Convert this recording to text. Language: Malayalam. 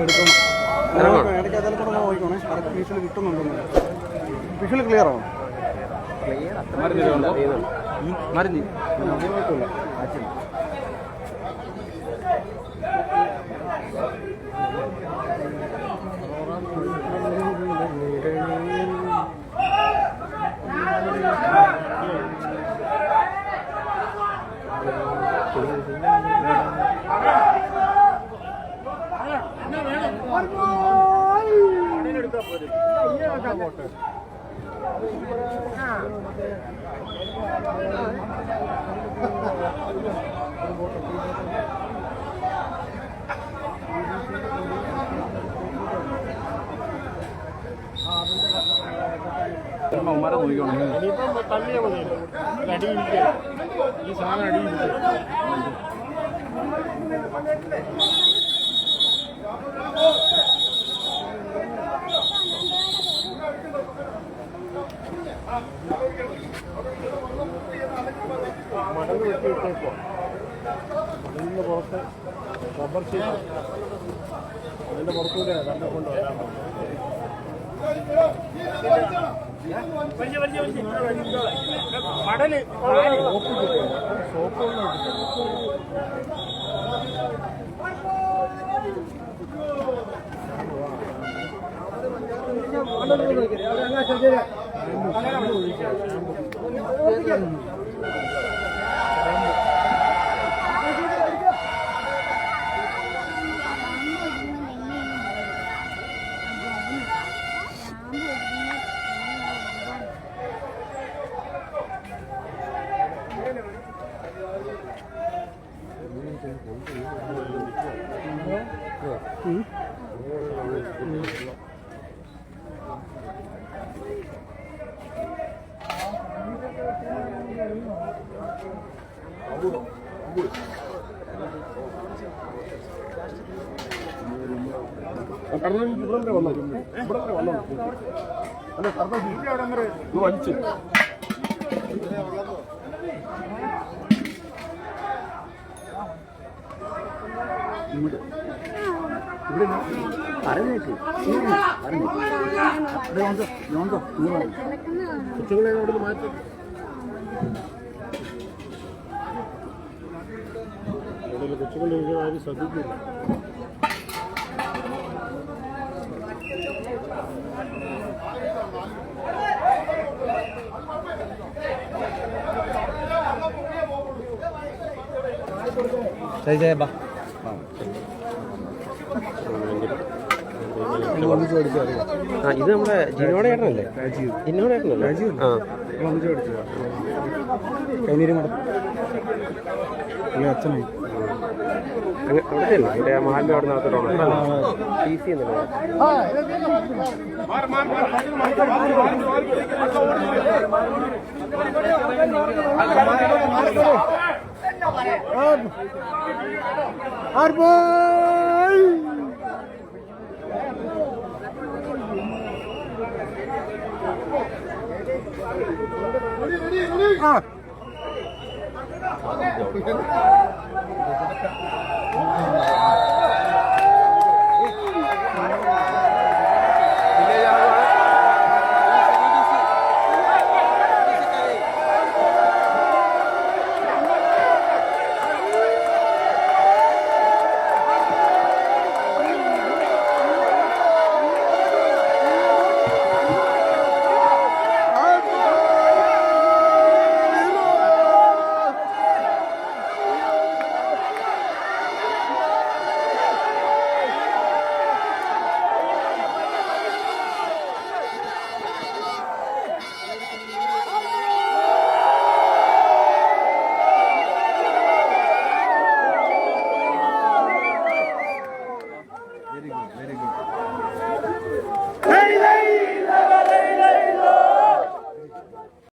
ഇടയ്ക്ക് അതിൽ കൂടെ നോക്കിക്കോണേ കറക്റ്റ് വിഷ്വൽ കിട്ടുന്നുണ്ടെന്ന്. വിഷ്വൽ ക്ലിയർ ആണോ? മറിഞ്ഞ് ഇനിയിപ്പം തള്ളിയാൽ മതി. അടിയില്ല ഈ സാധനം അടിയില്ല. മടങ്ങ് വെട്ടി ഇട്ടേക്കോ. അതിൻ്റെ പുറത്ത് റബ്ബർ ഷീറ്റ് അതിൻ്റെ പുറത്തൂടെ കണ്ടെ കൊണ്ട് വരാൻ മടല് സോപ്പ് ഇവിടെ വന്നോ അല്ല അവിടെ വലിച്ചു പറഞ്ഞേക്ക് കൊച്ചുങ്ങളെ അവിടെ മാറ്റി കൊച്ചുങ്ങളെ ആരും ശ്രദ്ധിക്കില്ല. ഇത് നമ്മുടെ ജിനോടെ ഏട്ടനല്ലേ? ജിനോടെ ഏട്ടനല്ലേ? ആ അച്ഛനായി അവിടെ ഇവിടെ മഹാലിന്റെ അവിടെ നടത്തിട്ടുണ്ടോ? ടി സി എന്നല്ലേ?